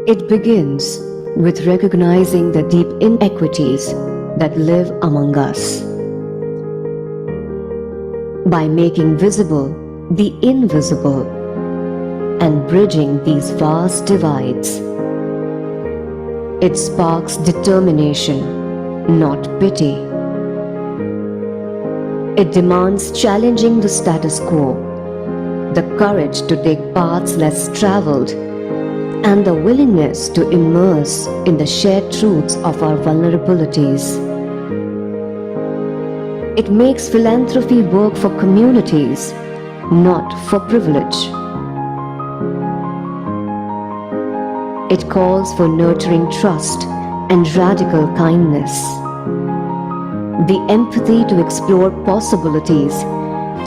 It begins with recognizing the deep inequities that live among us. By making visible the invisible and bridging these vast divides, it sparks determination, not pity. It demands challenging the status quo, the courage to take paths less traveled, and the willingness to immerse in the shared truths of our vulnerabilities. It makes philanthropy work for communities, not for privilege. It calls for nurturing trust and radical kindness, the empathy to explore possibilities,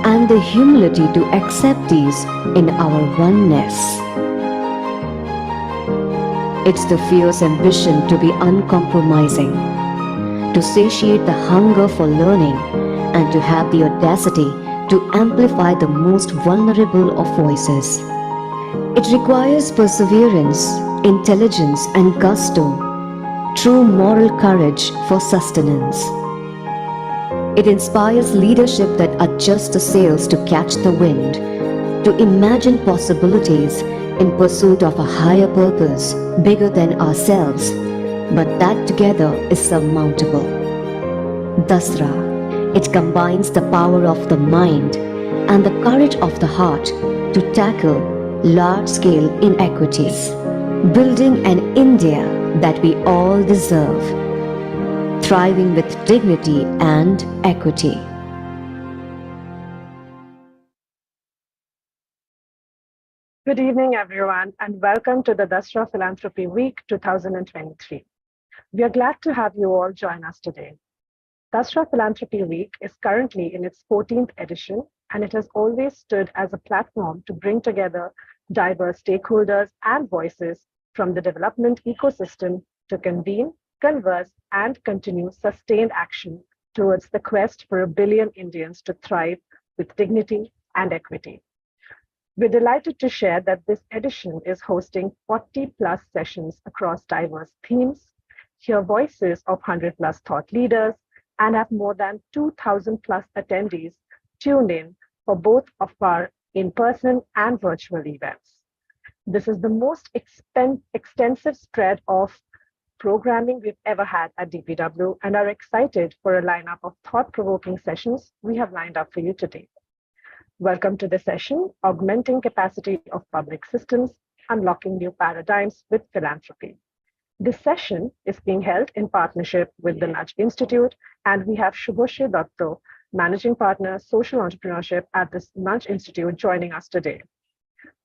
and the humility to accept these in our oneness. It's the fierce ambition to be uncompromising, to satiate the hunger for learning, and to have the audacity to amplify the most vulnerable of voices. It requires perseverance, intelligence, and gusto, true moral courage for sustenance. It inspires leadership that adjusts the sails to catch the wind, to imagine possibilities in pursuit of a higher purpose, bigger than ourselves, but that together is surmountable. Dasra, it combines the power of the mind and the courage of the heart to tackle large-scale inequities, building an India that we all deserve, thriving with dignity and equity. Good evening, everyone, and welcome to the Dasra Philanthropy Week 2023. We are glad to have you all join us today. Dasra Philanthropy Week is currently in its 14th edition, and it has always stood as a platform to bring together diverse stakeholders and voices from the development ecosystem to convene, converse, and continue sustained action towards the quest for 1 billion Indians to thrive with dignity and equity. We're delighted to share that this edition is hosting 40+ sessions across diverse themes, hear voices of 100+ thought leaders, and have more than 2,000+ attendees tuned in for both of our in-person and virtual events. This is the most extensive spread of programming we've ever had at DPW, and are excited for a lineup of thought-provoking sessions we have lined up for you today. Welcome to the session, Augmenting Capacity of Public Systems, Unlocking New Paradigms with Philanthropy. This session is being held in partnership with the Nudge Institute, and we have Shubhoshri Datta, Managing Partner, Social Entrepreneurship at the Nudge Institute, joining us today.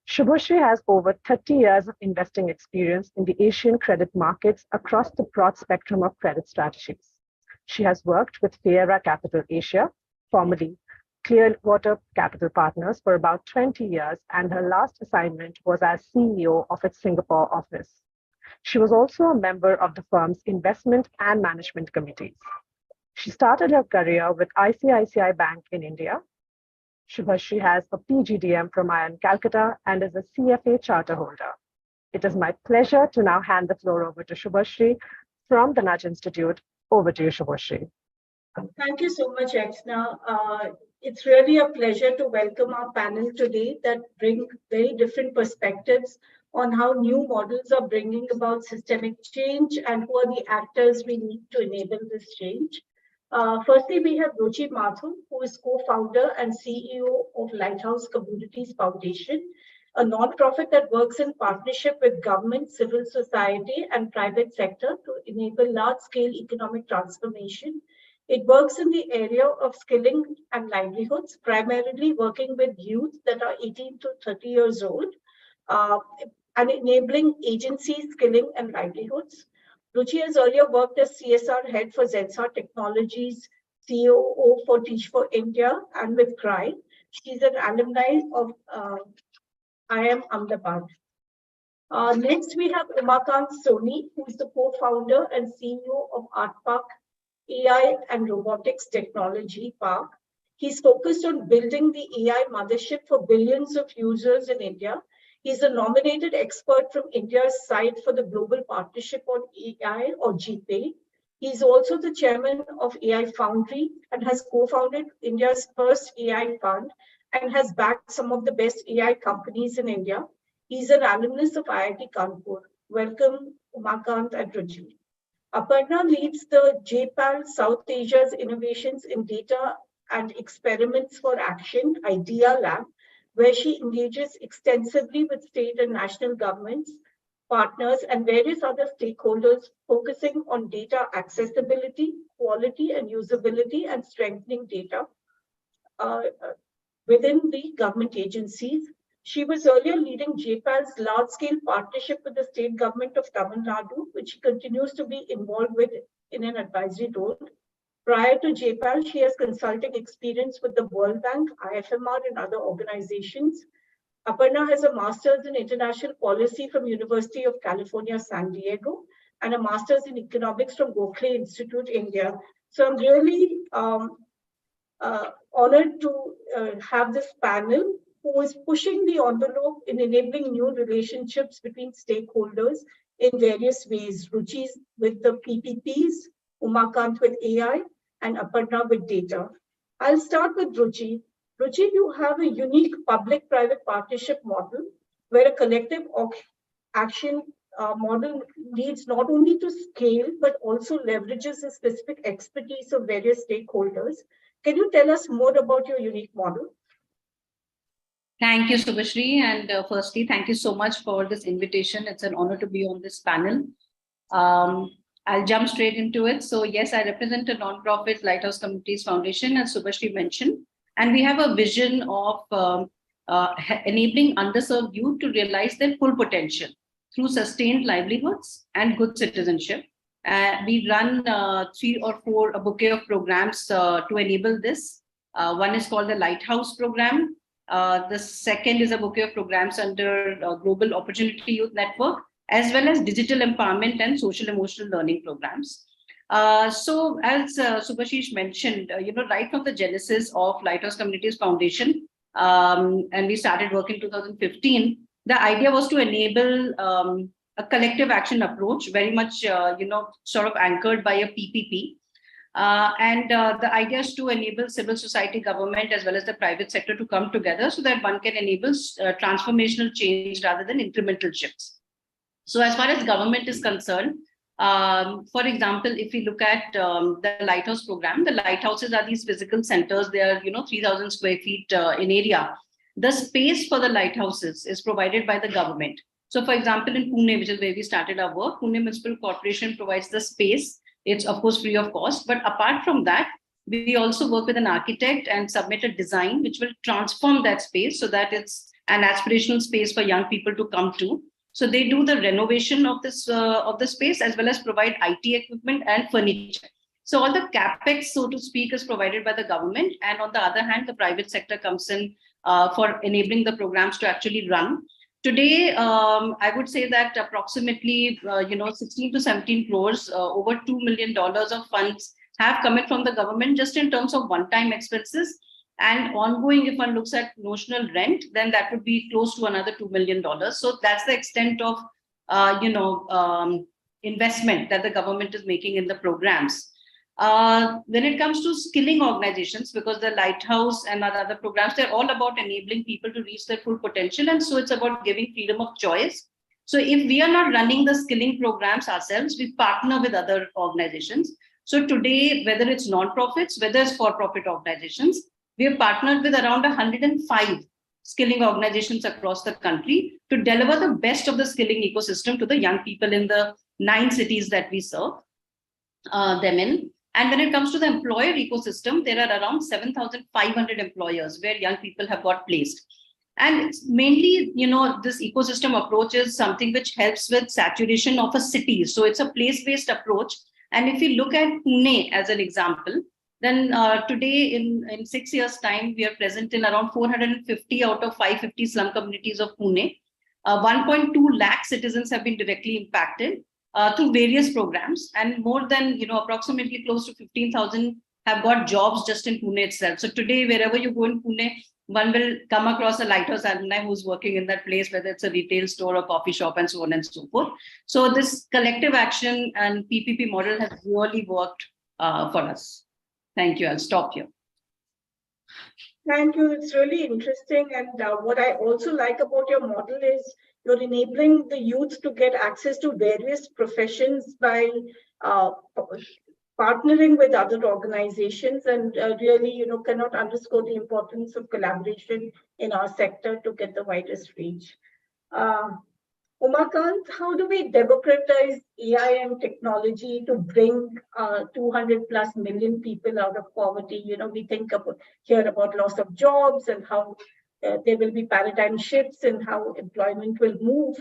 Shubhoshri has over 30 years of investing experience in the Asian credit markets across the broad spectrum of credit strategies. She has worked with Fiera Capital Asia, formerly Clearwater Capital Partners, for about 20 years, and her last assignment was as CEO of its Singapore office. She was also a member of the firm's investment and management committees. She started her career with ICICI Bank in India. Shubhoshri has a PGDM from IIM Calcutta and is a CFA charter holder. It is my pleasure to now hand the floor over to Shubhoshri from the Nudge Institute. Over to you, Shubhoshri. Thank you so much, Exna. It's really a pleasure to welcome our panel today that bring very different perspectives on how new models are bringing about systemic change and who are the actors we need to enable this change. Firstly, we have Ruchi Mathur, who is co-founder and CEO of Lighthouse Communities Foundation, a nonprofit that works in partnership with government, civil society, and private sector to enable large-scale economic transformation. It works in the area of skilling and livelihoods, primarily working with youth that are 18 to 30 years old, and enabling agency skilling and livelihoods. Ruchi has earlier worked as CSR head for Zensar Technologies, COO for Teach for India, and with CRY. She's an alumni of IIM Ahmedabad. Next, we have Umakant Soni, who is the co-founder and CEO of ArtPark AI and Robotics Technology Park. He's focused on building the AI mothership for billions of users in India. He's a nominated expert from India's side for the Global Partnership on AI, or GPAI. He's also the chairman of AI Foundry and has co-founded India's first AI fund and has backed some of the best AI companies in India. He's an alumnus of IIT Kanpur. Welcome, Umakant and Ruchi. Aparna leads the JPAL South Asia's Innovations in Data and Experiments for Action, IDEA Lab, where she engages extensively with state and national governments, partners, and various other stakeholders, focusing on data accessibility, quality, and usability, and strengthening data uh, within the government agencies. She was earlier leading JPAL's large-scale partnership with the state government of Tamil Nadu, which she continues to be involved with in an advisory role. Prior to JPAL, she has consulting experience with the World Bank, IFMR, and other organizations. Aparna has a master's in international policy from University of California, San Diego, and a master's in economics from Gokhale Institute, India. So I'm really honored to have this panel who is pushing the envelope in enabling new relationships between stakeholders in various ways. Ruchi's with the PPPs, Umakant with AI, and Aparna with data. I'll start with Ruchi. Ruchi, you have a unique public-private partnership model where a collective action model needs not only to scale, but also leverages the specific expertise of various stakeholders. Can you tell us more about your unique model? Thank you, Subhashri. And firstly, thank you so much for this invitation. It's an honor to be on this panel. I'll jump straight into it. So yes, I represent a nonprofit Lighthouse Communities Foundation, as Subhashri mentioned. And we have a vision of enabling underserved youth to realize their full potential through sustained livelihoods and good citizenship. We run a bouquet of programs to enable this. One is called the Lighthouse Program. The second is a bouquet of programs under Global Opportunity Youth Network, as well as digital empowerment and social emotional learning programs. So as Subhashish mentioned, right from the genesis of Lighthouse Communities Foundation, and we started work in 2015, the idea was to enable a collective action approach, very much, sort of anchored by a PPP. The idea is to enable civil society, government, as well as the private sector to come together so that one can enable transformational change rather than incremental shifts. So as far as government is concerned, for example, if we look at the Lighthouse program, the lighthouses are these physical centers. They are, 3,000 square feet in area. The space for the lighthouses is provided by the government. So for example, in Pune, which is where we started our work, Pune Municipal Corporation provides the space. It's of course free of cost. But apart from that, we also work with an architect and submit a design which will transform that space so that it's an aspirational space for young people to come to. So they do the renovation of this of the space, as well as provide IT equipment and furniture. So all the capex, so to speak, is provided by the government. And on the other hand, the private sector comes in for enabling the programs to actually run. Today, I would say that approximately 16 to 17 crores, over $2 million of funds have come in from the government just in terms of one-time expenses. And ongoing, if one looks at notional rent, then that would be close to another $2 million. So that's the extent of investment that the government is making in the programs. When it comes to skilling organizations, because the Lighthouse and other programs, they're all about enabling people to reach their full potential. And so it's about giving freedom of choice. So if we are not running the skilling programs ourselves, we partner with other organizations. So today, whether it's nonprofits, whether it's for-profit organizations, we have partnered with around 105 skilling organizations across the country to deliver the best of the skilling ecosystem to the young people in the 9 cities that we serve them in. And when it comes to the employer ecosystem, there are around 7,500 employers where young people have got placed. And it's mainly, this ecosystem approach is something which helps with saturation of a city. So it's a place-based approach. And if you look at Pune as an example, then today in 6 years' time, we are present in around 450 out of 550 slum communities of Pune. 1.2 lakh citizens have been directly impacted through various programs, and more than approximately close to 15,000 have got jobs just in Pune itself. So today, wherever you go in Pune, one will come across a lighthouse alumni who's working in that place, whether it's a retail store or coffee shop and so on and so forth. So this collective action and PPP model has really worked for us. Thank you. I'll stop here. Thank you. It's really interesting. And what I also like about your model is you're enabling the youth to get access to various professions by partnering with other organizations, and really, cannot underscore the importance of collaboration in our sector to get the widest reach. Umakant, how do we democratize AI and technology to bring 200 plus million people out of poverty? We hear about loss of jobs and how there will be paradigm shifts in how employment will move.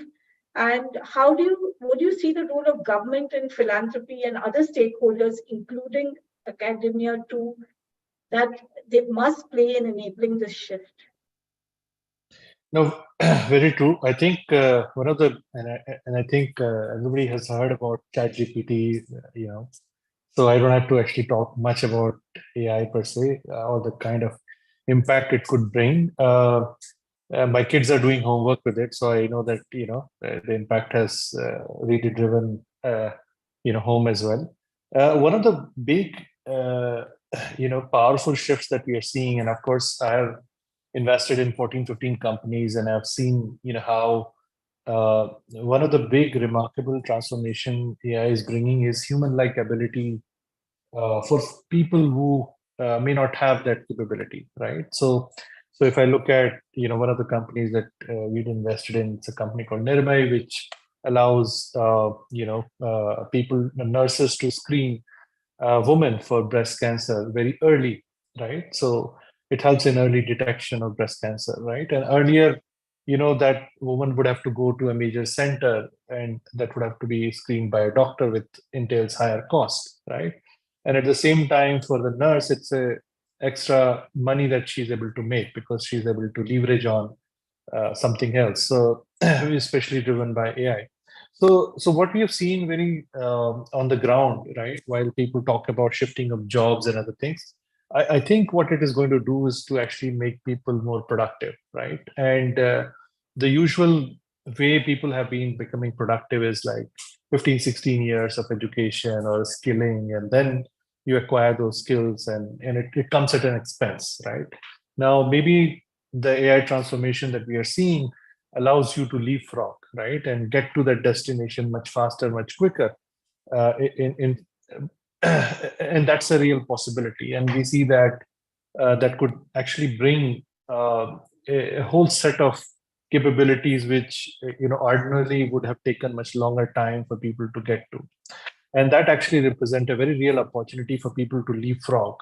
And would you see the role of government and philanthropy and other stakeholders, including academia too, that they must play in enabling this shift? No, very true. I think one of the, and I think everybody has heard about ChatGPT, so I don't have to actually talk much about AI per se, or the kind of impact it could bring. My kids are doing homework with it, so I know that the impact has really driven home as well. One of the big powerful shifts that we are seeing, and of course I have invested in 14, 15 companies, and I've seen how one of the big remarkable transformation AI is bringing is human-like ability for people who may not have that capability, right? So if I look at one of the companies that we'd invested in, it's a company called Nirmay, which allows people, nurses, to screen women for breast cancer very early, right? So it helps in early detection of breast cancer, right? And earlier, that woman would have to go to a major center, and that would have to be screened by a doctor, which entails higher cost, right? And at the same time, for the nurse, it's a extra money that she's able to make because she's able to leverage on something else. So especially driven by AI. So what we have seen very on the ground, right, while people talk about shifting of jobs and other things, I think what it is going to do is to actually make people more productive, right? And the usual way people have been becoming productive is like 15, 16 years of education or skilling, and then you acquire those skills, and it comes at an expense, right? Now, maybe the AI transformation that we are seeing allows you to leapfrog, right, and get to that destination much faster, much quicker. And that's a real possibility. And we see that that could actually bring a whole set of capabilities which ordinarily would have taken much longer time for people to get to. And that actually represent a very real opportunity for people to leapfrog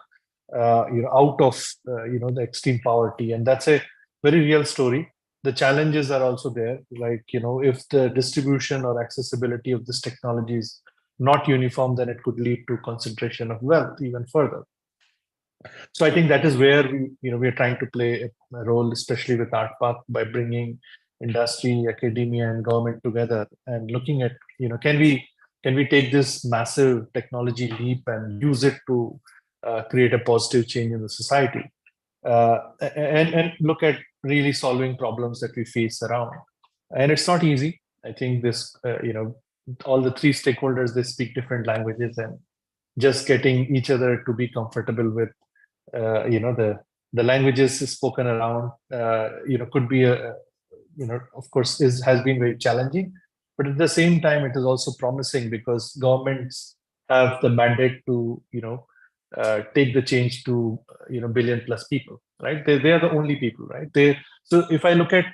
out of the extreme poverty. And that's a very real story. The challenges are also there, like if the distribution or accessibility of this technology is not uniform, then it could lead to concentration of wealth even further. So I think that is where we are trying to play a role, especially with ArtPath, by bringing industry, academia, and government together and looking at can we take this massive technology leap and use it to create a positive change in the society, and look at really solving problems that we face around. And it's not easy. I think this all the three stakeholders, they speak different languages, and just getting each other to be comfortable with the languages spoken around could be of course has been very challenging, but at the same time it is also promising because governments have the mandate to take the change to billion plus people, right? They are the only people, right? So if I look at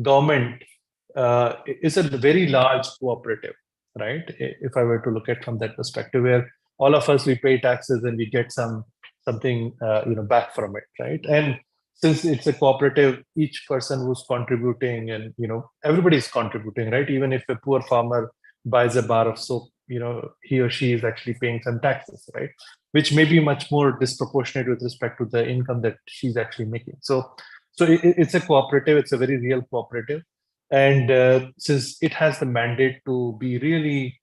government, is a very large cooperative, right? If I were to look at from that perspective, where all of us, we pay taxes and we get something back from it, right? And since it's a cooperative, each person who's contributing, and everybody's contributing, right? Even if a poor farmer buys a bar of soap, he or she is actually paying some taxes, right? Which may be much more disproportionate with respect to the income that she's actually making. So it's a cooperative. It's a very real cooperative. And since it has the mandate to be really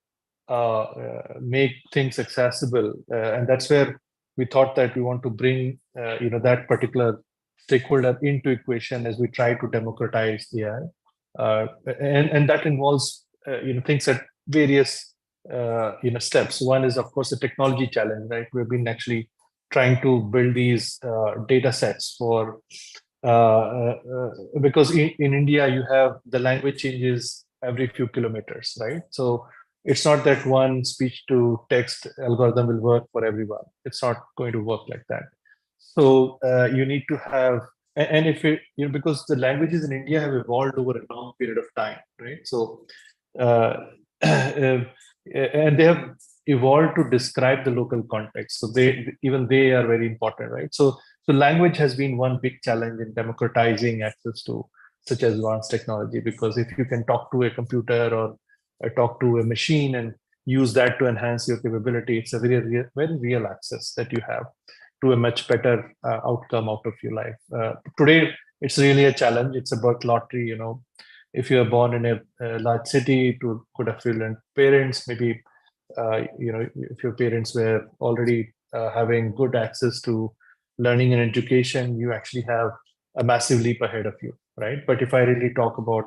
make things accessible, and that's where we thought that we want to bring that particular stakeholder into equation as we try to democratize AI, and that involves things at various steps. One is of course the technology challenge, right? We've been actually trying to build these data sets for because in India you have the language changes every few kilometers, right? So it's not that one speech to text algorithm will work for everyone. It's not going to work like that. So you need to have, and if it, because the languages in India have evolved over a long period of time, right? So, uh, and they have evolved to describe the local context. So they are very important, right? So language has been one big challenge in democratizing access to such advanced technology, because if you can talk to a computer or talk to a machine and use that to enhance your capability, it's a very real access that you have to a much better outcome out of your life. Today, it's really a challenge. It's about lottery. If you are born in a large city to good affluent parents, maybe if your parents were already having good access to learning and education, you actually have a massive leap ahead of you, right? But if I really talk about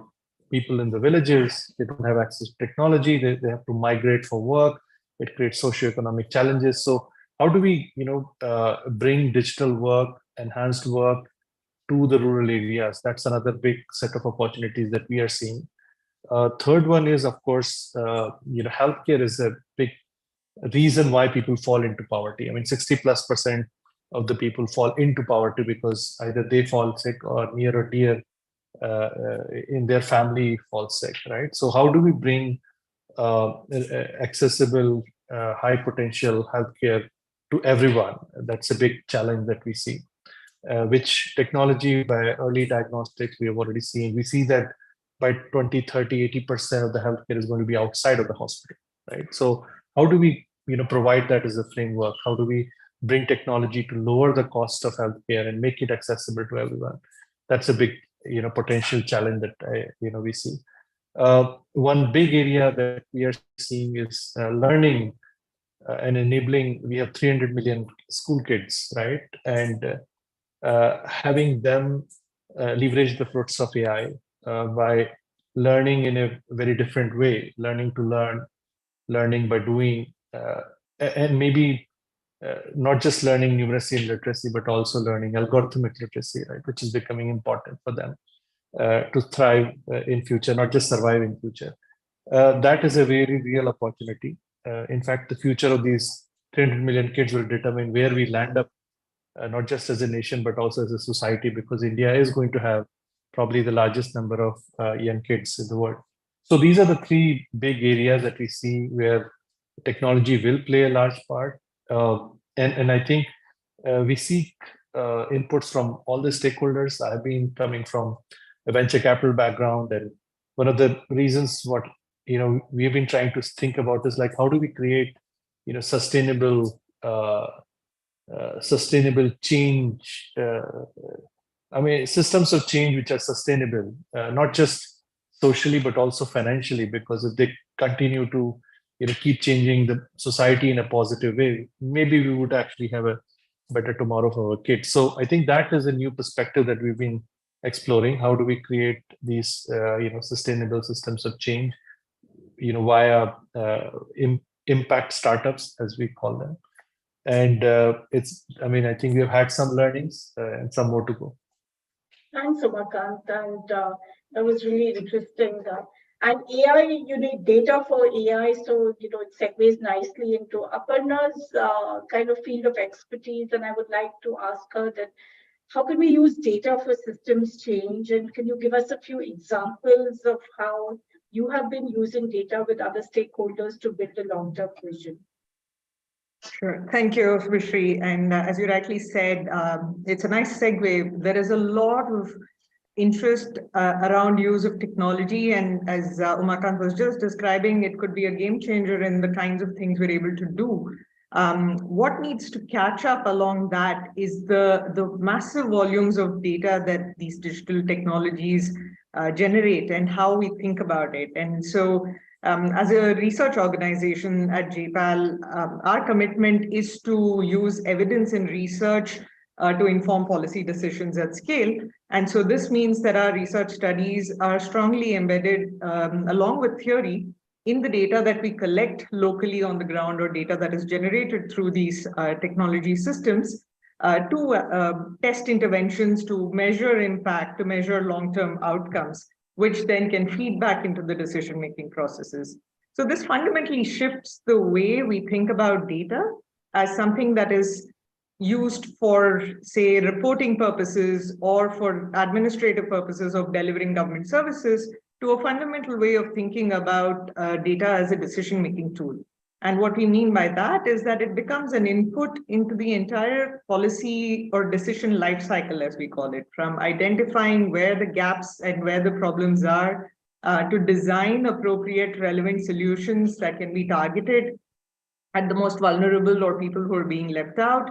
people in the villages, they don't have access to technology. They have to migrate for work. It creates socioeconomic challenges. So how do we bring digital work, enhanced work to the rural areas? That's another big set of opportunities that we are seeing. Third one is, of course, healthcare is a big reason why people fall into poverty. I mean, 60+% of the people fall into poverty because either they fall sick or near or dear in their family falls sick, right? So how do we bring accessible, high potential healthcare to everyone? That's a big challenge that we see. Which technology, by early diagnostics, we have already seen. We see that by 2030, 80% of the healthcare is going to be outside of the hospital, right? So how do we provide that as a framework? How do we bring technology to lower the cost of healthcare and make it accessible to everyone? That's a big potential challenge that we see. One big area that we are seeing is learning and enabling. We have 300 million school kids, right? And having them leverage the fruits of AI by learning in a very different way, learning to learn, learning by doing, and maybe not just learning numeracy and literacy, but also learning algorithmic literacy, right, which is becoming important for them to thrive in future, not just survive in future. That is a very real opportunity. In fact, the future of these 300 million kids will determine where we land up, not just as a nation, but also as a society, because India is going to have probably the largest number of young kids in the world. So these are the three big areas that we see where technology will play a large part. And I think we seek inputs from all the stakeholders. I've been coming from a venture capital background, and one of the reasons what we've been trying to think about is like, how do we create sustainable change, I mean systems of change which are sustainable, not just socially but also financially, because if they continue to keep changing the society in a positive way, maybe we would actually have a better tomorrow for our kids. So I think that is a new perspective that we've been exploring. How do we create these sustainable systems of change via impact startups, as we call them. And I think we have had some learnings and some more to go. Thanks, Umakant. And that was really interesting. And AI, you need data for AI, so it segues nicely into Aparna's kind of field of expertise. And I would like to ask her that how can we use data for systems change? And can you give us a few examples of how you have been using data with other stakeholders to build a long-term vision? Sure. Thank you, Vishri. And as you rightly said, it's a nice segue. There is a lot of interest around use of technology. And as Umakant was just describing, it could be a game changer in the kinds of things we're able to do. What needs to catch up along that is the massive volumes of data that these digital technologies generate and how we think about it. And so as a research organization at JPAL, our commitment is to use evidence in research to inform policy decisions at scale. And so this means that our research studies are strongly embedded along with theory in the data that we collect locally on the ground or data that is generated through these technology systems to test interventions, to measure impact, to measure long-term outcomes, which then can feed back into the decision-making processes. So this fundamentally shifts the way we think about data as something that is used for, say, reporting purposes or for administrative purposes of delivering government services to a fundamental way of thinking about data as a decision-making tool. And what we mean by that is that it becomes an input into the entire policy or decision lifecycle, as we call it, from identifying where the gaps and where the problems are, to design appropriate relevant solutions that can be targeted at the most vulnerable or people who are being left out,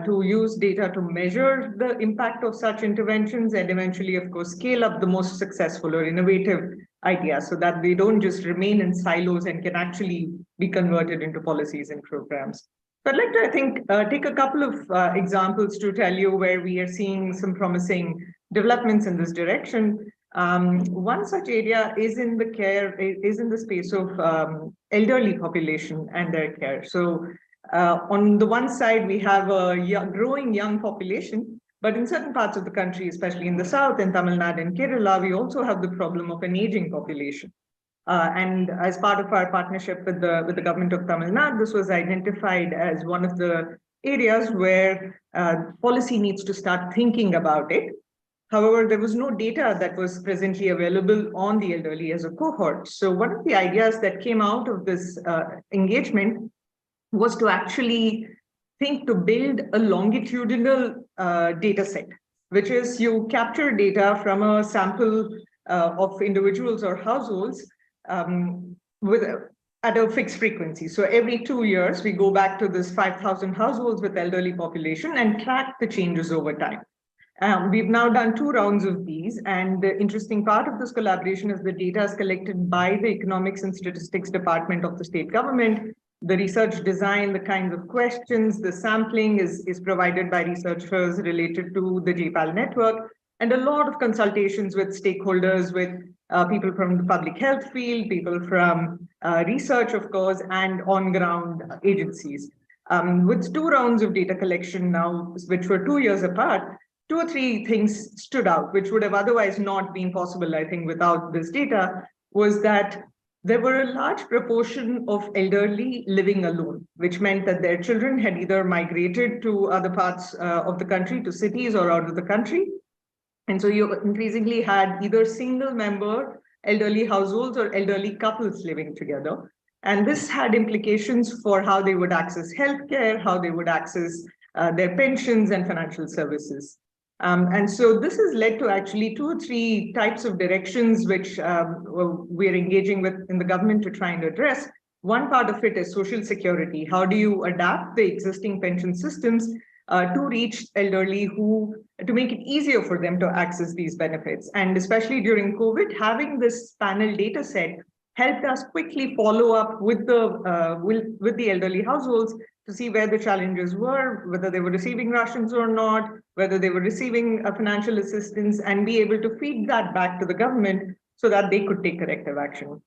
to use data to measure the impact of such interventions, and eventually, of course, scale up the most successful or innovative ideas so that they don't just remain in silos and can actually be converted into policies and programs. So I'd like to, I think, take a couple of examples to tell you where we are seeing some promising developments in this direction. One such area is in the space of elderly population and their care. So on the one side, we have a growing young population, but in certain parts of the country, especially in the south, in Tamil Nadu and Kerala, we also have the problem of an aging population. And as part of our partnership with the government of Tamil Nadu, this was identified as one of the areas where policy needs to start thinking about it. However, there was no data that was presently available on the elderly as a cohort. So one of the ideas that came out of this engagement was to actually think to build a longitudinal data set, which is you capture data from a sample of individuals or households at a fixed frequency. So every 2 years, we go back to this 5,000 households with elderly population and track the changes over time. We've now done 2 rounds of these, and the interesting part of this collaboration is the data is collected by the Economics and Statistics Department of the state government. The research design, the kinds of questions, the sampling is provided by researchers related to the JPAL network, and a lot of consultations with stakeholders, with people from the public health field, people from research, of course, and on-ground agencies. With 2 rounds of data collection now, which were 2 years apart, 2 or 3 things stood out, which would have otherwise not been possible, I think, without this data, was that there were a large proportion of elderly living alone, which meant that their children had either migrated to other parts of the country, to cities or out of the country. And so you increasingly had either single member elderly households or elderly couples living together. And this had implications for how they would access healthcare, how they would access their pensions and financial services. And so this has led to actually 2 or 3 types of directions which we're engaging with in the government to try and address. One part of it is social security. How do you adapt the existing pension systems to reach elderly to make it easier for them to access these benefits? And especially during COVID, having this panel data set helped us quickly follow up with the elderly households to see where the challenges were, whether they were receiving rations or not, whether they were receiving financial assistance, and be able to feed that back to the government so that they could take corrective action.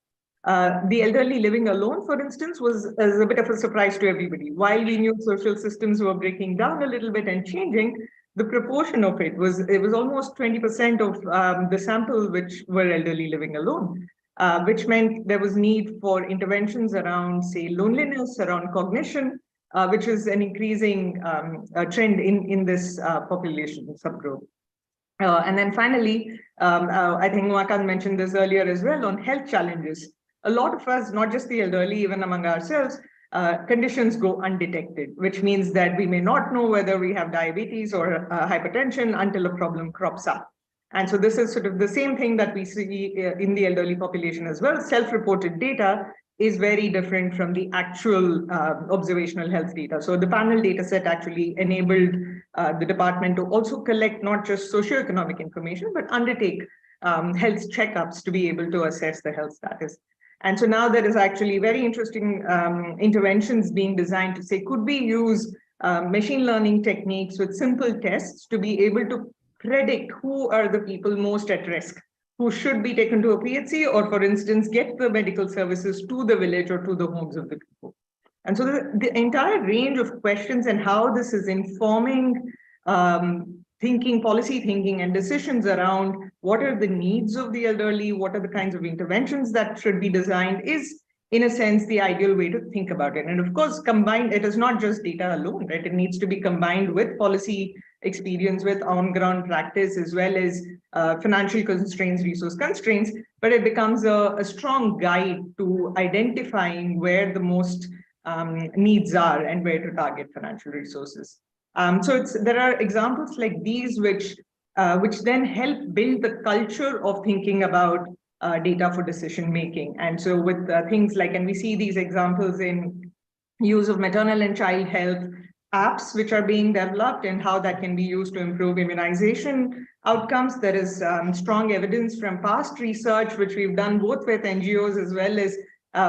The elderly living alone, for instance, was a bit of a surprise to everybody. While we knew social systems were breaking down a little bit and changing, the proportion of it was almost 20% of the sample which were elderly living alone, which meant there was need for interventions around, say, loneliness, around cognition, which is an increasing trend in this population subgroup. And then finally, I think Umakant mentioned this earlier as well, on health challenges. A lot of us, not just the elderly, even among ourselves, conditions go undetected, which means that we may not know whether we have diabetes or hypertension until a problem crops up. And so this is sort of the same thing that we see in the elderly population as well. Self-reported data is very different from the actual observational health data. So the panel data set actually enabled the department to also collect not just socioeconomic information, but undertake health checkups to be able to assess the health status. And so now there is actually very interesting interventions being designed to say, could we use machine learning techniques with simple tests to be able to predict who are the people most at risk, who should be taken to a PHC, or for instance, get the medical services to the village or to the homes of the people. And so the entire range of questions and how this is informing policy thinking and decisions around what are the needs of the elderly, what are the kinds of interventions that should be designed is, in a sense, the ideal way to think about it. And of course, combined, it is not just data alone, right? It needs to be combined with policy experience, with on-ground practice, as well as financial constraints, resource constraints, but it becomes a strong guide to identifying where the most needs are and where to target financial resources. So there are examples like these which then help build the culture of thinking about data for decision making. And so with things like, and we see these examples in use of maternal and child health apps which are being developed and how that can be used to improve immunization outcomes. There is strong evidence from past research which we've done both with NGOs as well as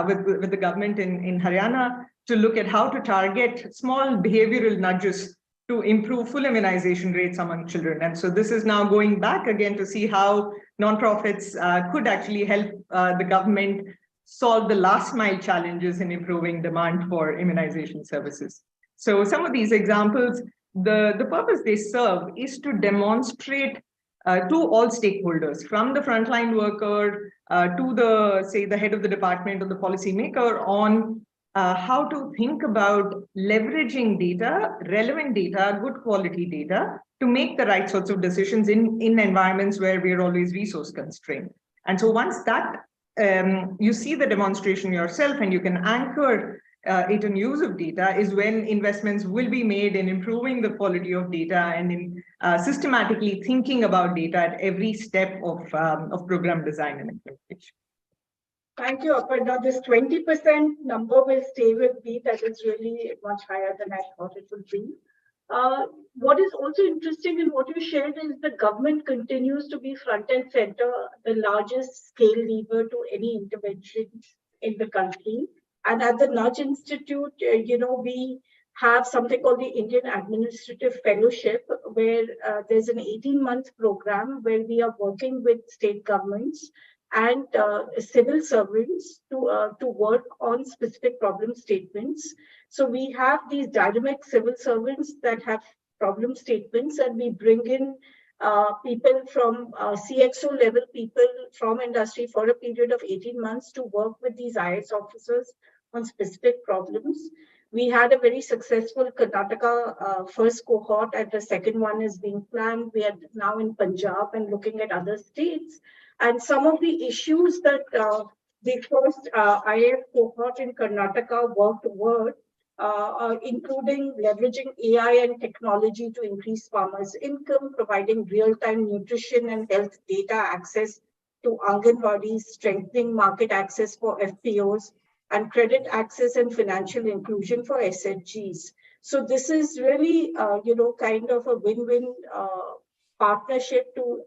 with the government in Haryana to look at how to target small behavioral nudges to improve full immunization rates among children. And so this is now going back again to see how nonprofits could actually help the government solve the last mile challenges in improving demand for immunization services. So some of these examples, the purpose they serve is to demonstrate to all stakeholders, from the frontline worker to the head of the department or the policymaker, on how to think about leveraging data, relevant data, good quality data, to make the right sorts of decisions in environments where we are always resource constrained. And so once that you see the demonstration yourself and you can anchor it in use of data, is when investments will be made in improving the quality of data and in systematically thinking about data at every step of program design and implementation. Thank you, Aparna. This 20% number will stay with me. That is really much higher than I thought it would be. What is also interesting in what you shared is the government continues to be front and center, the largest scale lever to any intervention in the country. And at the Nudge Institute, we have something called the Indian Administrative Fellowship, where there's an 18-month program where we are working with state governments and civil servants to work on specific problem statements. So we have these dynamic civil servants that have problem statements, and we bring in people from CXO level people from industry for a period of 18 months to work with these IS officers on specific problems. We had a very successful Karnataka first cohort, and the second one is being planned. We are now in Punjab and looking at other states. And some of the issues that the first IF cohort in Karnataka worked toward, including leveraging AI and technology to increase farmers' income, providing real-time nutrition and health data access to Anganwadis, strengthening market access for FPOs, and credit access and financial inclusion for SHGs. So this is really, kind of a win-win partnership to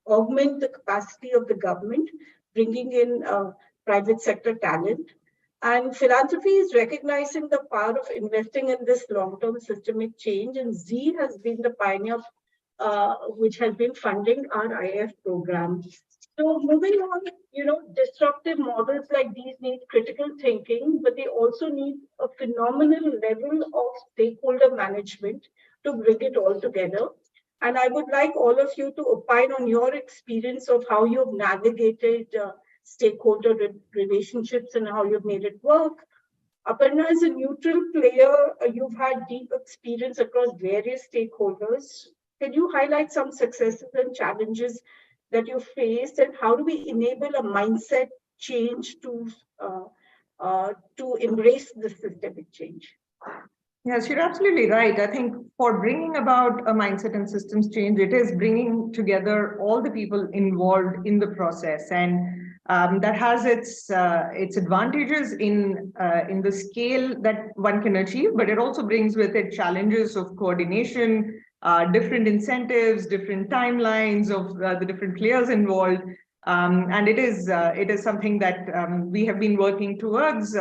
augment the capacity of the government, bringing in private sector talent. And philanthropy is recognizing the power of investing in this long-term systemic change. And Z has been the pioneer, which has been funding our IF program. So moving on, disruptive models like these need critical thinking, but they also need a phenomenal level of stakeholder management to bring it all together. And I would like all of you to opine on your experience of how you've navigated stakeholder relationships and how you've made it work. Aparna, as a neutral player, you've had deep experience across various stakeholders. Can you highlight some successes and challenges that you faced, and how do we enable a mindset change to embrace the systemic change? Yes, you're absolutely right. I think for bringing about a mindset and systems change, it is bringing together all the people involved in the process, and that has its advantages in the scale that one can achieve, but it also brings with it challenges of coordination, different incentives, different timelines of the different players involved. And it is something that we have been working towards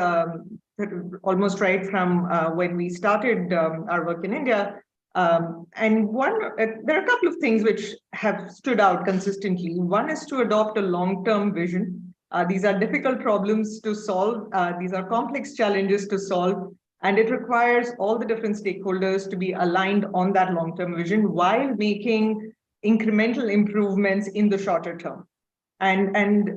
almost right from when we started our work in India. And there are a couple of things which have stood out consistently. One is to adopt a long-term vision. These are difficult problems to solve. These are complex challenges to solve. And it requires all the different stakeholders to be aligned on that long-term vision while making incremental improvements in the shorter term. And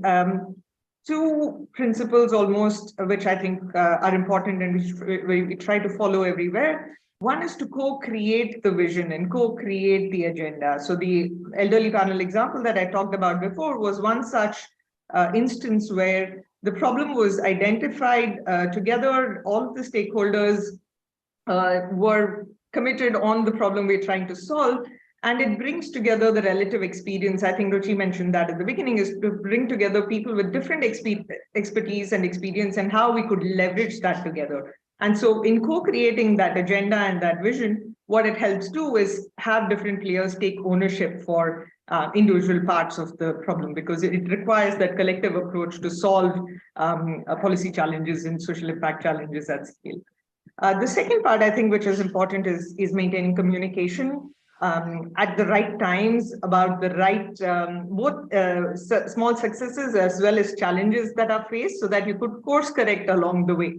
two principles almost, which I think are important and which we try to follow everywhere. One is to co-create the vision and co-create the agenda. So the elderly panel example that I talked about before was one such instance where the problem was identified together. All of the stakeholders were committed on the problem we're trying to solve. And it brings together the relative experience. I think Ruchi mentioned that at the beginning, is to bring together people with different expertise and experience and how we could leverage that together. And so in co-creating that agenda and that vision, what it helps do is have different players take ownership for individual parts of the problem, because it requires that collective approach to solve policy challenges and social impact challenges at scale. The second part, I think, which is important is maintaining communication at the right times about the right, both small successes as well as challenges that are faced, so that you could course correct along the way.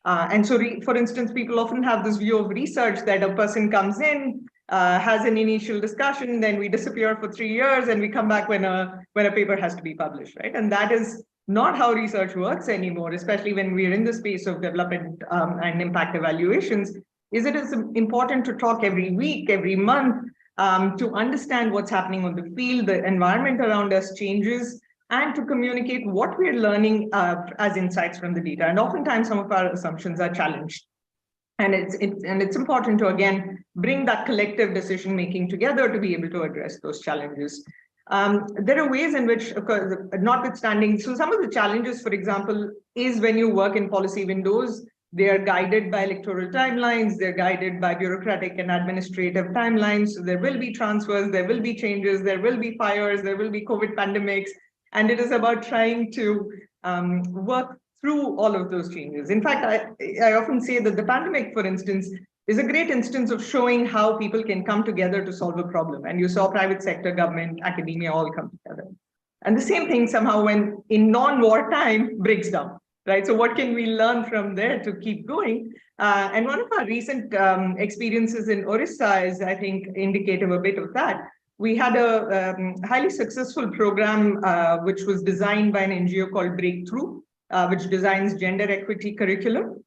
And so, for instance, people often have this view of research that a person comes in, has an initial discussion, then we disappear for 3 years and we come back when a paper has to be published, right? And that is not how research works anymore, especially when we're in the space of development and impact evaluations. It is important to talk every week, every month, to understand what's happening on the field, the environment around us changes, and to communicate what we're learning as insights from the data. And oftentimes some of our assumptions are challenged. And it's important to, again, bring that collective decision-making together to be able to address those challenges. There are ways in which, of course, notwithstanding, so some of the challenges, for example, is when you work in policy windows, they are guided by electoral timelines, they're guided by bureaucratic and administrative timelines. So there will be transfers, there will be changes, there will be fires, there will be COVID pandemics, and it is about trying to work through all of those changes. In fact, I often say that the pandemic, for instance, is a great instance of showing how people can come together to solve a problem. And you saw private sector, government, academia all come together. And the same thing somehow when in non-war time breaks down, right? So what can we learn from there to keep going? And one of our recent experiences in Orissa is, I think, indicative a bit of that. We had a highly successful program which was designed by an NGO called Breakthrough, which designs gender equity curriculum,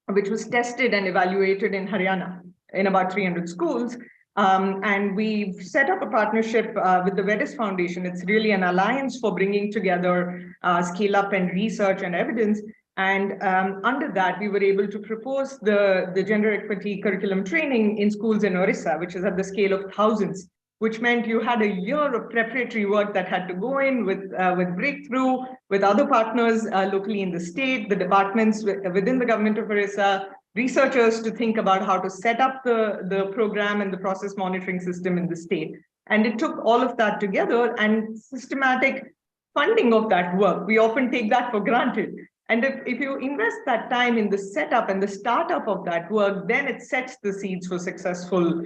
which was tested and evaluated in Haryana in about 300 schools. And we've set up a partnership with the Vedis Foundation. It's really an alliance for bringing together scale up and research and evidence. And under that, we were able to propose the gender equity curriculum training in schools in Orissa, which is at the scale of thousands, which meant you had a year of preparatory work that had to go in with Breakthrough, with other partners locally in the state, the departments within the government of Orissa, researchers to think about how to set up the program and the process monitoring system in the state. And it took all of that together and systematic funding of that work. We often take that for granted. And if you invest that time in the setup and the startup of that work, then it sets the seeds for successful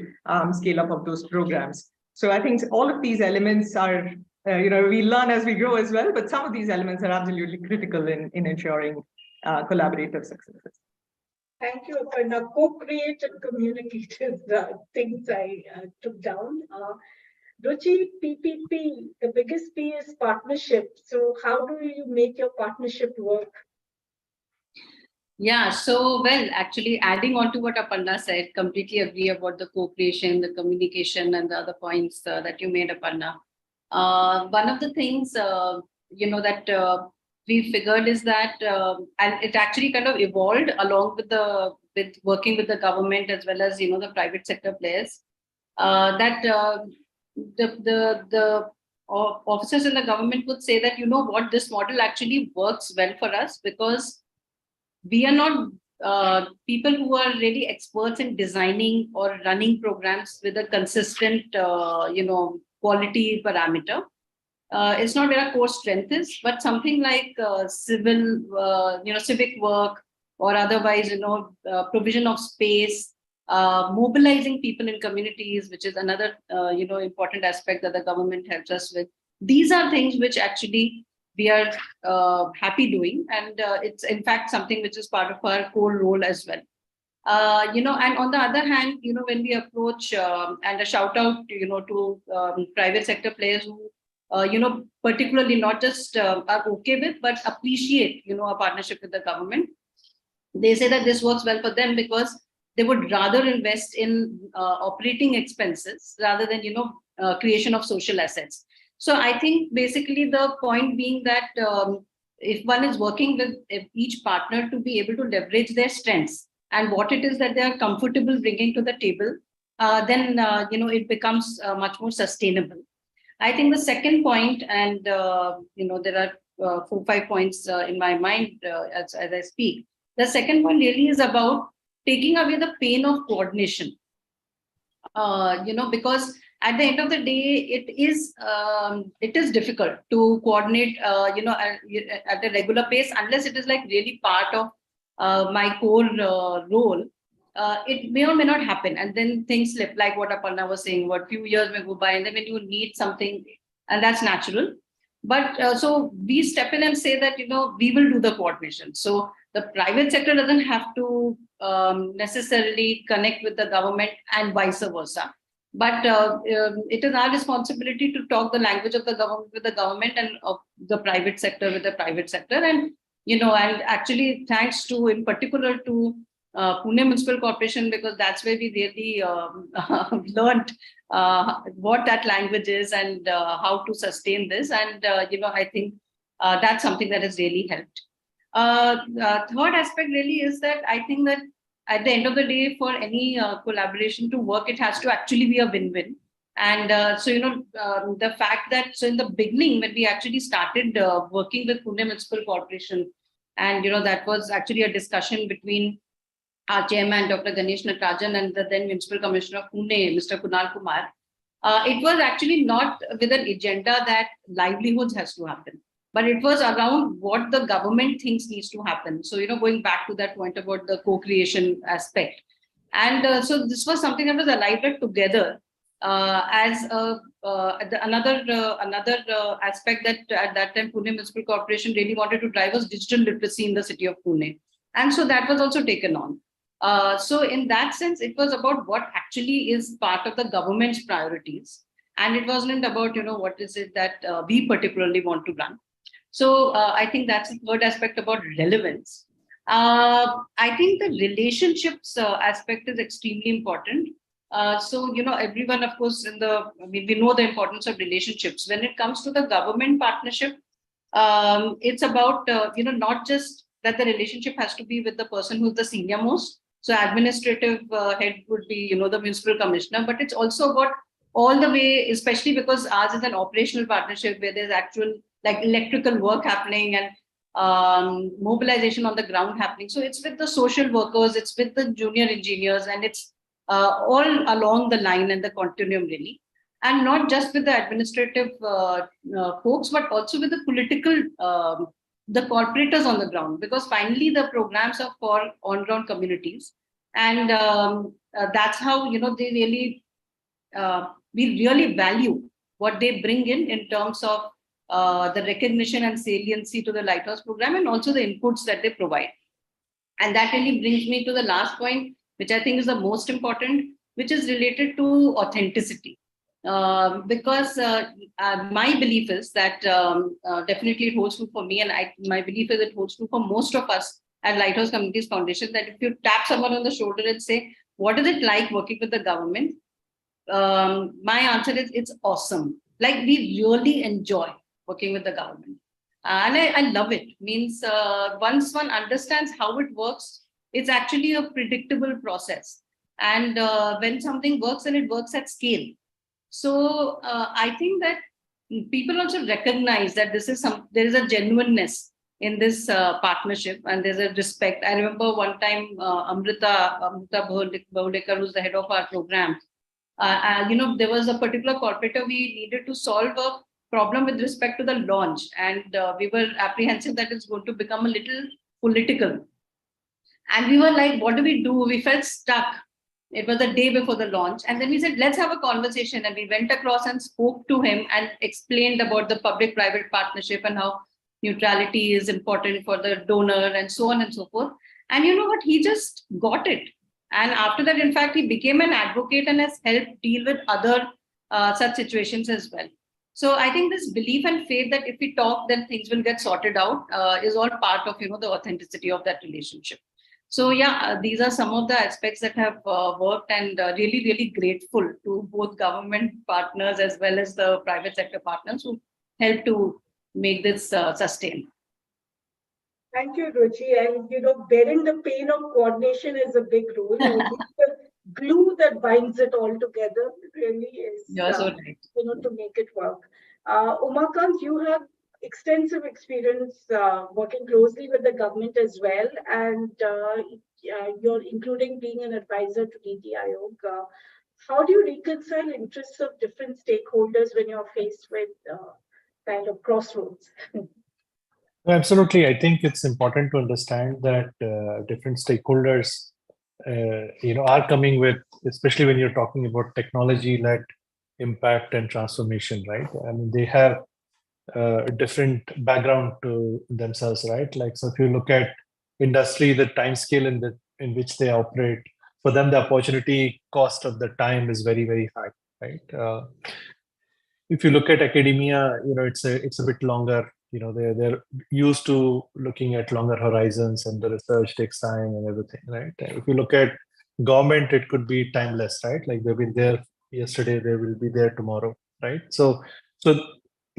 scale up of those programs. So I think all of these elements are, we learn as we grow as well, but some of these elements are absolutely critical in ensuring collaborative successes. Thank you, Aparna. Co-create and communicate is the things I took down. Ruchi, PPP, the biggest P is partnership. So how do you make your partnership work? Yeah, so well, actually adding on to what Aparna said, completely agree about the co-creation, the communication, and the other points that you made, Aparna. One of the things, that we figured is that, and it actually kind of evolved along with working with the government as well as, the private sector players, that the officers in the government would say that, what, this model actually works well for us because we are not people who are really experts in designing or running programs with a consistent, quality parameter. It's not where our core strength is, but something like civic work, or otherwise, provision of space, mobilizing people in communities, which is another, important aspect that the government helps us with. These are things which actually we are happy doing. And it's in fact something which is part of our core role as well. And on the other hand, when we approach and a shout out, to private sector players who, particularly not just are okay with, but appreciate, a partnership with the government. They say that this works well for them because they would rather invest in operating expenses rather than, creation of social assets. So I think basically the point being that if one is working with each partner to be able to leverage their strengths and what it is that they are comfortable bringing to the table, then it becomes much more sustainable. I think the second point, and there are 4-5 points in my mind as I speak. The second point really is about taking away the pain of coordination. Because at the end of the day, it is difficult to coordinate, at a regular pace, unless it is like really part of my core role. It may or may not happen, and then things slip, like what Aparna was saying. What few years may go by, and then when you need something, and that's natural. But so we step in and say that we will do the coordination. So the private sector doesn't have to necessarily connect with the government and vice versa. But it is our responsibility to talk the language of the government with the government and of the private sector with the private sector. And and actually thanks to, in particular, to Pune Municipal Corporation, because that's where we really learned what that language is and how to sustain this. And I think that's something that has really helped. Third aspect really is that I think that at the end of the day, for any collaboration to work, it has to actually be a win-win. And the fact that, so in the beginning, when we actually started working with Pune Municipal Corporation, and that was actually a discussion between our chairman, Dr. Ganesh Natarajan, and the then Municipal Commissioner of Pune, Mr. Kunal Kumar. It was actually not with an agenda that livelihoods has to happen, but it was around what the government thinks needs to happen. So, going back to that point about the co-creation aspect. And so this was something that was alive together as another aspect that at that time Pune Municipal Corporation really wanted to drive was digital literacy in the city of Pune. And so that was also taken on. So in that sense, it was about what actually is part of the government's priorities. And it wasn't about, what is it that we particularly want to run. So I think that's the third aspect about relevance. I think the relationships aspect is extremely important. So, everyone, of course, we know the importance of relationships. When it comes to the government partnership, it's about, not just that the relationship has to be with the person who's the senior most. So administrative head would be, the municipal commissioner, but it's also about all the way, especially because ours is an operational partnership where there's actual like electrical work happening and mobilization on the ground happening. So it's with the social workers, it's with the junior engineers, and it's all along the line and the continuum really. And not just with the administrative folks, but also with the political, the corporators on the ground, because finally the programs are for on-ground communities. And that's how, they really, we really value what they bring in terms of the recognition and saliency to the Lighthouse program, and also the inputs that they provide. And that really brings me to the last point, which I think is the most important, which is related to authenticity. Because my belief is that definitely it holds true for me, and my belief is it holds true for most of us at Lighthouse Communities Foundation, that if you tap someone on the shoulder and say, what is it like working with the government? My answer is, it's awesome. Like, we really enjoy working with the government. And I love it. Means once one understands how it works, it's actually a predictable process. And when something works, and it works at scale. So I think that people also recognize that there is a genuineness in this partnership, and there's a respect. I remember one time Amrita Bahudekar, who's the head of our program, there was a particular corporator we needed to solve a problem with respect to the launch, and we were apprehensive that it's going to become a little political. And we were like, what do we do? We felt stuck. It was the day before the launch. And then we said, let's have a conversation. And we went across and spoke to him and explained about the public-private partnership and how neutrality is important for the donor and so on and so forth. And you know what? He just got it. And after that, in fact, he became an advocate and has helped deal with other such situations as well. So I think this belief and faith that if we talk, then things will get sorted out is all part of, the authenticity of that relationship. So yeah, these are some of the aspects that have worked, and really, really grateful to both government partners as well as the private sector partners who help to make this sustain. Thank you, Ruchi. And bearing the pain of coordination is a big role. The glue that binds it all together really is, You're so right. to make it work. Umakant, you have extensive experience working closely with the government as well, and you're including being an advisor to NITI Aayog. How do you reconcile interests of different stakeholders when you're faced with kind of crossroads? Absolutely. I think it's important to understand that different stakeholders, are coming with, especially when you're talking about technology-led impact and transformation, right? I mean, they have a different background to themselves, right? Like, so if you look at industry, the time scale in which they operate, for them, the opportunity cost of the time is very, very high, right? If you look at academia, it's a bit longer. They're used to looking at longer horizons, and the research takes time and everything, right? If you look at government, it could be timeless, right? Like they've been there yesterday, they will be there tomorrow, right? So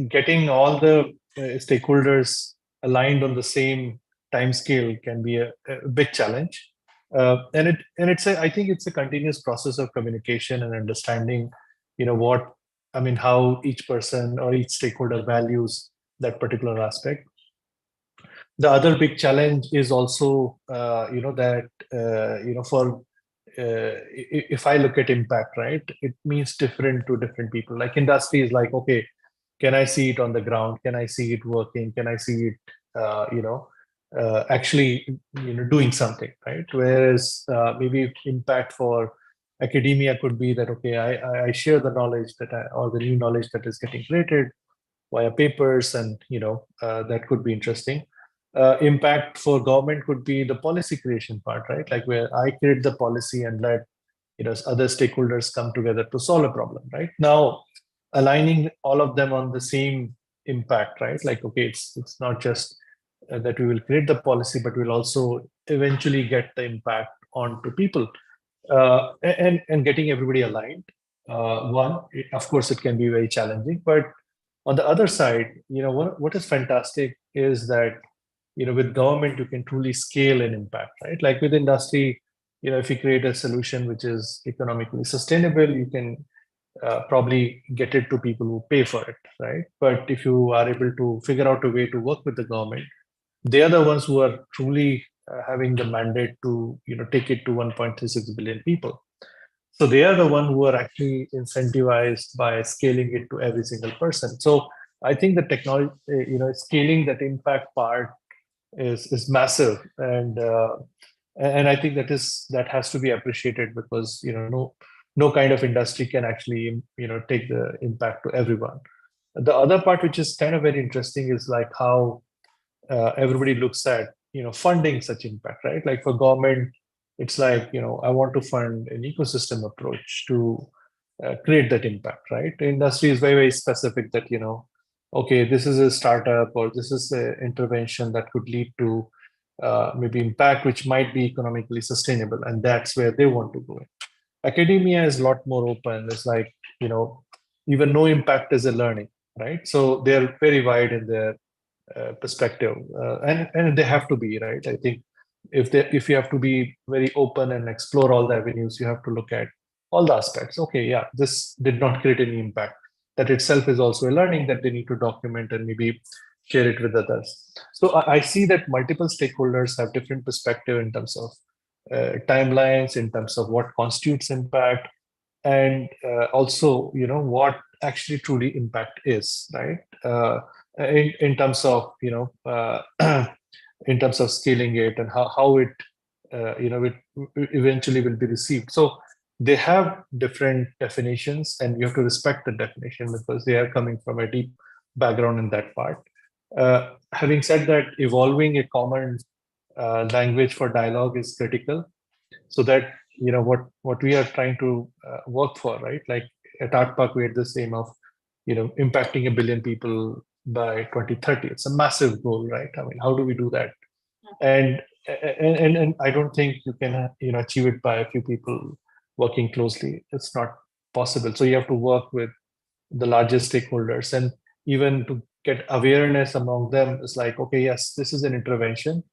getting all the stakeholders aligned on the same time scale can be a big challenge. I think it's a continuous process of communication and understanding, how each person or each stakeholder values that particular aspect. The other big challenge is also, if I look at impact, right, it means different to different people. Like industry is like, okay, can I see it on the ground? Can I see it working? Can I see it, actually, doing something, right? Whereas maybe impact for academia could be that, okay, I share the knowledge or the new knowledge that is getting created via papers, and that could be interesting. Impact for government could be the policy creation part, right? Like where I create the policy and let other stakeholders come together to solve a problem, right? Now, aligning all of them on the same impact, right? Like, okay, it's not just that we will create the policy, but we'll also eventually get the impact onto people, and getting everybody aligned. Of course, it can be very challenging, but on the other side, what is fantastic is that with government you can truly scale an impact, right? Like with industry, if you create a solution which is economically sustainable, you can probably get it to people who pay for it, right? But if you are able to figure out a way to work with the government, they are the ones who are truly having the mandate to take it to 1.36 billion people. So they are the one who are actually incentivized by scaling it to every single person. So I think the technology, scaling that impact part is massive, and I think that has to be appreciated, because no kind of industry can actually take the impact to everyone. The other part, which is kind of very interesting, is like how everybody looks at funding such impact, right? Like for government, it's like I want to fund an ecosystem approach to create that impact, right? The industry is very, very specific that okay, this is a startup, or this is an intervention that could lead to maybe impact which might be economically sustainable, and that's where they want to go in. Academia is a lot more open. It's like even no impact is a learning, right? So they're very wide in their perspective, and they have to be, right? I think if you have to be very open and explore all the avenues, you have to look at all the aspects. Okay, yeah, this did not create any impact. That itself is also a learning that they need to document and maybe share it with others. So I see that multiple stakeholders have different perspective in terms of timelines, in terms of what constitutes impact, and also what actually truly impact is, right? In terms of in terms of scaling it, and how it eventually will be received. So they have different definitions, and you have to respect the definition because they are coming from a deep background in that part. Having said that, evolving a common language for dialogue is critical, so that what we are trying to work for, right? Like at ArtPark, we had this aim of impacting 1 billion people by 2030. It's a massive goal, right? I mean, how do we do that? And I don't think you can achieve it by a few people working closely. It's not possible. So you have to work with the largest stakeholders, and even to get awareness among them is like, okay, yes, this is an intervention,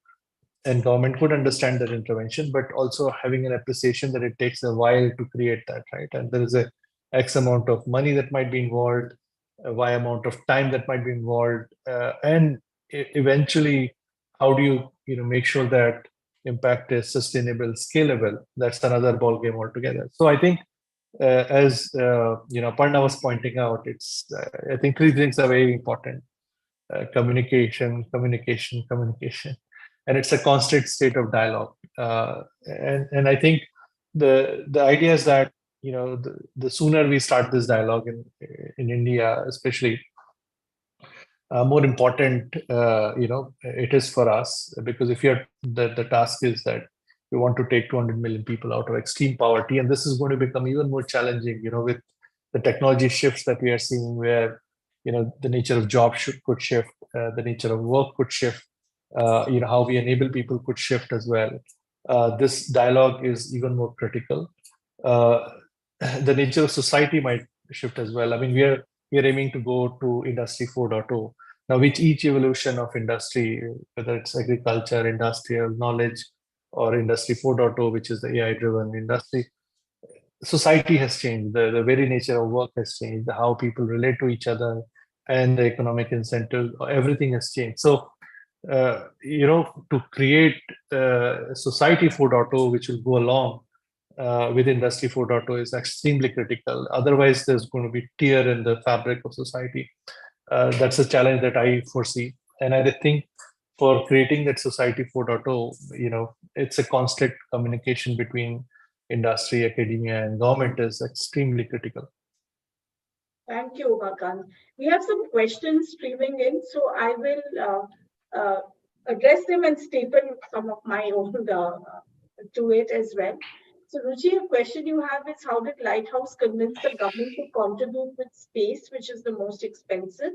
and government could understand that intervention, but also having an appreciation that it takes a while to create that, right? And there is a X amount of money that might be involved, a Y amount of time that might be involved, and eventually, how do you make sure that impact is sustainable, scalable? That's another ball game altogether. So I think, as Parna was pointing out, it's I think three things are very important: communication, communication, communication, and it's a constant state of dialogue. And I think the idea is that the sooner we start this dialogue in India, especially, more important it is for us, because if you're the task is that we want to take 200 million people out of extreme poverty, and this is going to become even more challenging with the technology shifts that we are seeing, where the nature of jobs could shift, the nature of work could shift, how we enable people could shift as well. This dialogue is even more critical. The nature of society might shift as well. I mean, we are aiming to go to Industry 4.0. Now, with each evolution of industry, whether it's agriculture, industrial, knowledge, or Industry 4.0, which is the AI-driven industry, society has changed. The very nature of work has changed. How people relate to each other and the economic incentives, everything has changed. So, to create Society 4.0, which will go along with Industry 4.0, is extremely critical. Otherwise, there's going to be tear in the fabric of society. That's a challenge that I foresee. And I think for creating that Society 4.0, it's a constant communication between industry, academia, and government is extremely critical. Thank you, Umakant. We have some questions streaming in, so I will address them and staple some of my own to it as well. So, Ruchi, a question you have is, how did Lighthouse convince the government to contribute with space, which is the most expensive?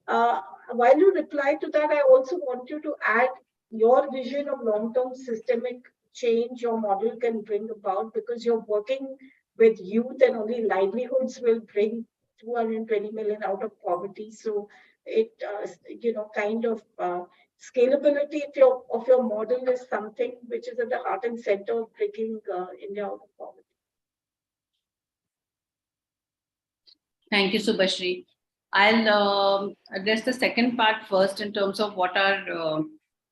While you reply to that, I also want you to add your vision of long-term systemic change your model can bring about, because you're working with youth and only livelihoods will bring 220 million out of poverty. So it, kind of scalability of your model is something which is at the heart and center of bringing India out of poverty. Thank you, Subhashri. I'll address the second part first in terms of what our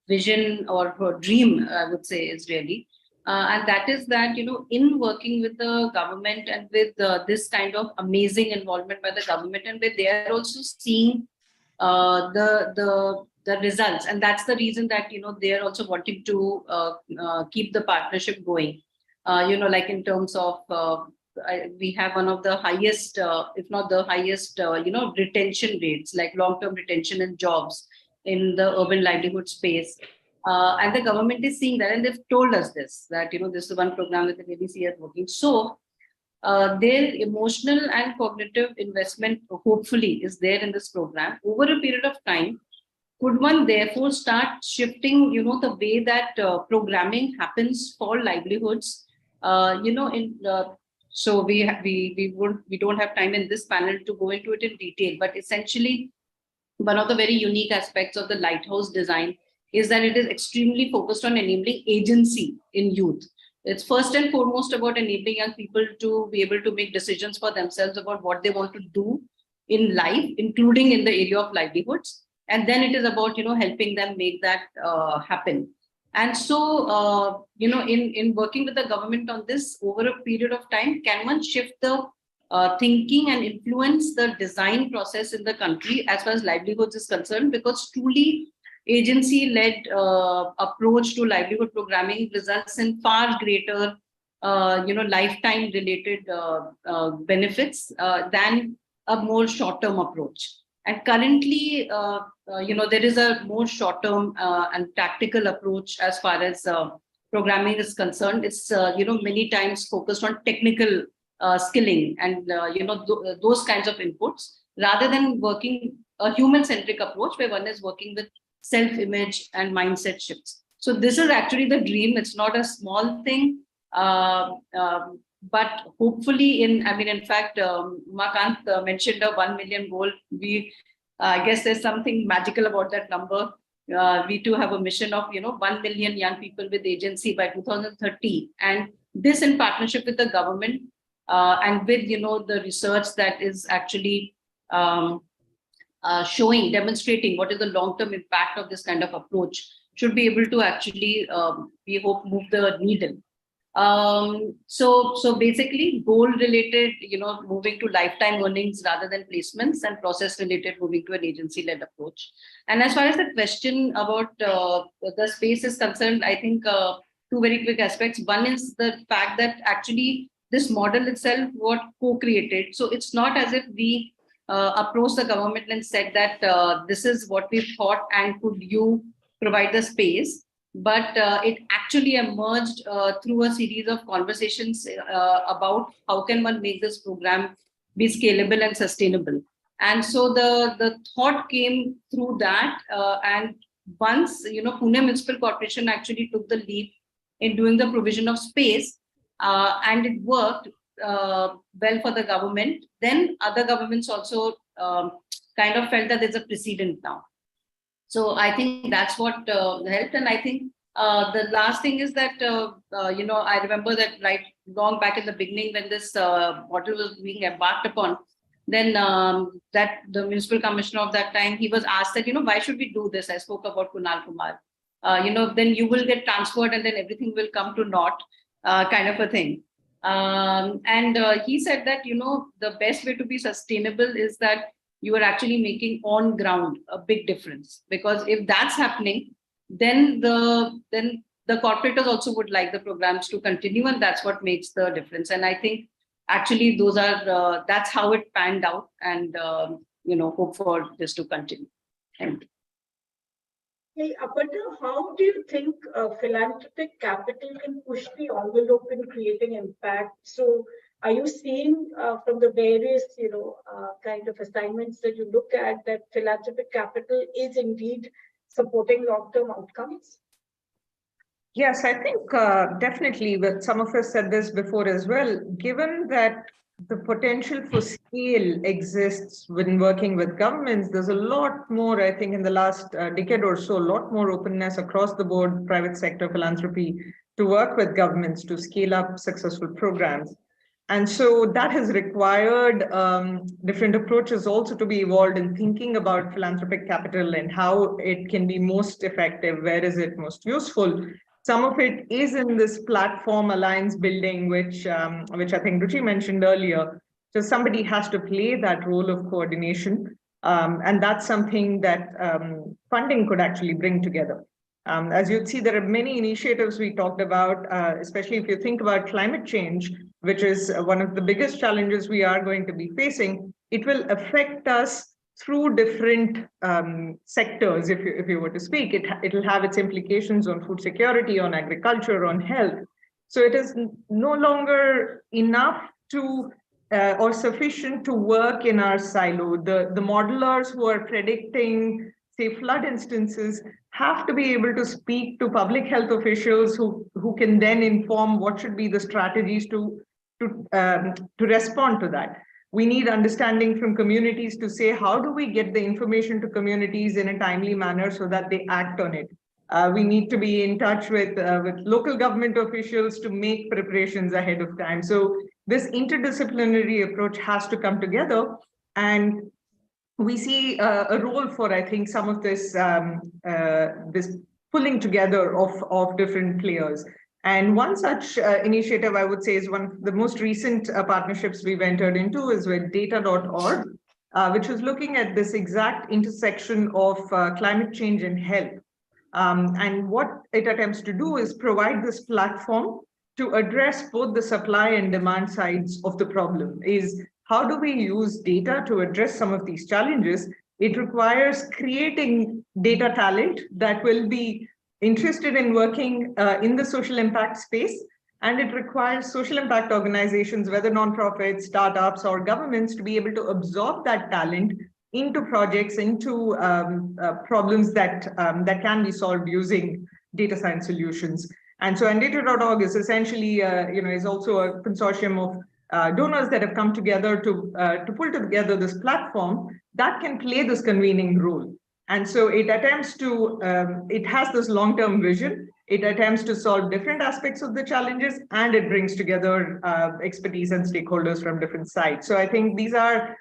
vision or dream, I would say, is really. And that is that, in working with the government and with this kind of amazing involvement by the government, and where they are also seeing the results. And that's the reason that, they are also wanting to keep the partnership going. Like in terms of, we have one of the highest, if not the highest, retention rates, like long-term retention and jobs in the urban livelihood space. And the government is seeing that, and they've told us this, that, this is one program that the BBC is working. So their emotional and cognitive investment, hopefully, is there in this program. Over a period of time, could one therefore start shifting, the way that programming happens for livelihoods, so we don't have time in this panel to go into it in detail, but essentially, one of the very unique aspects of the Lighthouse design is that it is extremely focused on enabling agency in youth. It's first and foremost about enabling young people to be able to make decisions for themselves about what they want to do in life, including in the area of livelihoods. And then it is about, helping them make that happen. And so, in working with the government on this over a period of time, can one shift the thinking and influence the design process in the country as far as livelihoods is concerned? Because truly, agency-led approach to livelihood programming results in far greater, lifetime-related benefits than a more short-term approach. And currently, there is a more short-term and tactical approach as far as programming is concerned. It's many times focused on technical skilling and those kinds of inputs, rather than working a human-centric approach where one is working with self-image and mindset shifts. So this is actually the dream. It's not a small thing, but hopefully, in fact, Umakant mentioned a 1 million goal. I guess there's something magical about that number. We too have a mission of 1 million young people with agency by 2030, and this in partnership with the government and with the research that is actually demonstrating what is the long-term impact of this kind of approach, should be able to actually, we hope, move the needle. So basically, goal-related, moving to lifetime earnings rather than placements, and process-related, moving to an agency-led approach. And as far as the question about the space is concerned, I think two very quick aspects. One is the fact that actually this model itself was co-created. So it's not as if we approached the government and said that this is what we thought and could you provide the space. But it actually emerged through a series of conversations about how can one make this program be scalable and sustainable. And so the thought came through that. And once, Pune Municipal Corporation actually took the lead in doing the provision of space, and it worked well for the government, then other governments also kind of felt that there's a precedent now. So I think that's what helped. And I think the last thing is that, I remember that right long back in the beginning when this model was being embarked upon, then that the municipal commissioner of that time, he was asked that, why should we do this? I spoke about Kunal Kumar. Then you will get transferred and then everything will come to naught, kind of a thing. And he said that, the best way to be sustainable is that you are actually making on ground a big difference, because if that's happening, then the corporators also would like the programs to continue, and that's what makes the difference. And I think actually those are that's how it panned out, and hope for this to continue. And hey, Aparna, how do you think philanthropic capital can push the envelope in creating impact? So are you seeing from the various, kind of assignments that you look at that philanthropic capital is indeed supporting long-term outcomes? Yes, I think definitely, but some of us said this before as well, given that the potential for scale exists when working with governments, there's a lot more, I think, in the last decade or so, a lot more openness across the board, private sector philanthropy, to work with governments to scale up successful programs. And so that has required different approaches also to be evolved in thinking about philanthropic capital and how it can be most effective, where is it most useful. Some of it is in this platform alliance building, which I think Ruchi mentioned earlier. So somebody has to play that role of coordination. And that's something that funding could actually bring together. As you'd see, there are many initiatives we talked about, especially if you think about climate change, which is one of the biggest challenges we are going to be facing. It will affect us through different sectors, if you were to speak. It will have its implications on food security, on agriculture, on health. So it is no longer enough to or sufficient to work in our silo. The modelers who are predicting, say, flood instances have to be able to speak to public health officials who can then inform what should be the strategies to respond to that. We need understanding from communities to say, how do we get the information to communities in a timely manner so that they act on it? We need to be in touch with local government officials to make preparations ahead of time. So this interdisciplinary approach has to come together, and we see a role for, I think, some of this this pulling together of different players. And one such initiative, I would say, is one of the most recent partnerships we've entered into is with data.org. which was looking at this exact intersection of climate change and health. And what it attempts to do is provide this platform to address both the supply and demand sides of the problem. Is how do we use data to address some of these challenges? It requires creating data talent that will be interested in working in the social impact space. And it requires social impact organizations, whether nonprofits, startups, or governments, to be able to absorb that talent into projects, into problems that can be solved using data science solutions. And so Andata.org is essentially, is also a consortium of donors that have come together to pull together this platform that can play this convening role. And so it attempts to, it has this long-term vision. It attempts to solve different aspects of the challenges, and it brings together expertise and stakeholders from different sides. So I think these are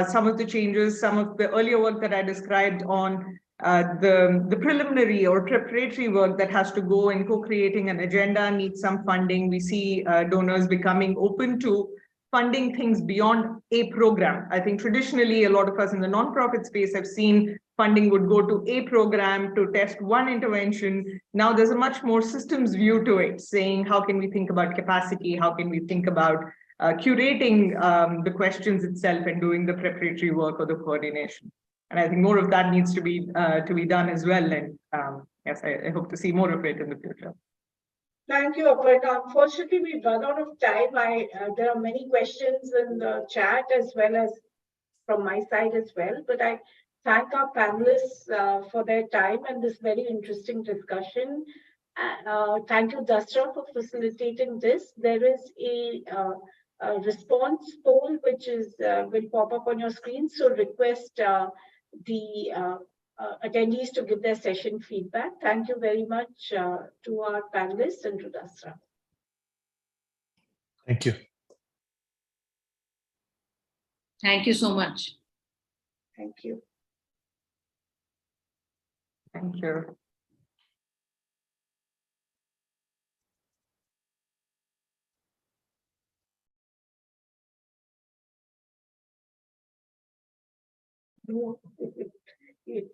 some of the changes, some of the earlier work that I described on the preliminary or preparatory work that has to go in co-creating an agenda needs some funding. We see donors becoming open to funding things beyond a program. I think traditionally, a lot of us in the nonprofit space have seen funding would go to a program to test one intervention. Now there's a much more systems view to it, saying how can we think about capacity? How can we think about curating the questions itself and doing the preparatory work or the coordination? And I think more of that needs to be done as well. And yes, I hope to see more of it in the future. Thank you, Aparna. Unfortunately, we've run out of time. There are many questions in the chat as well as from my side as well. But I thank our panelists for their time and this very interesting discussion. Thank you, Dasra, for facilitating this. There is a response poll which is will pop up on your screen. So request the attendees to give their session feedback. Thank you very much to our panelists and to Dasra. Thank you. Thank you so much. Thank you. Thank you. No, 8%.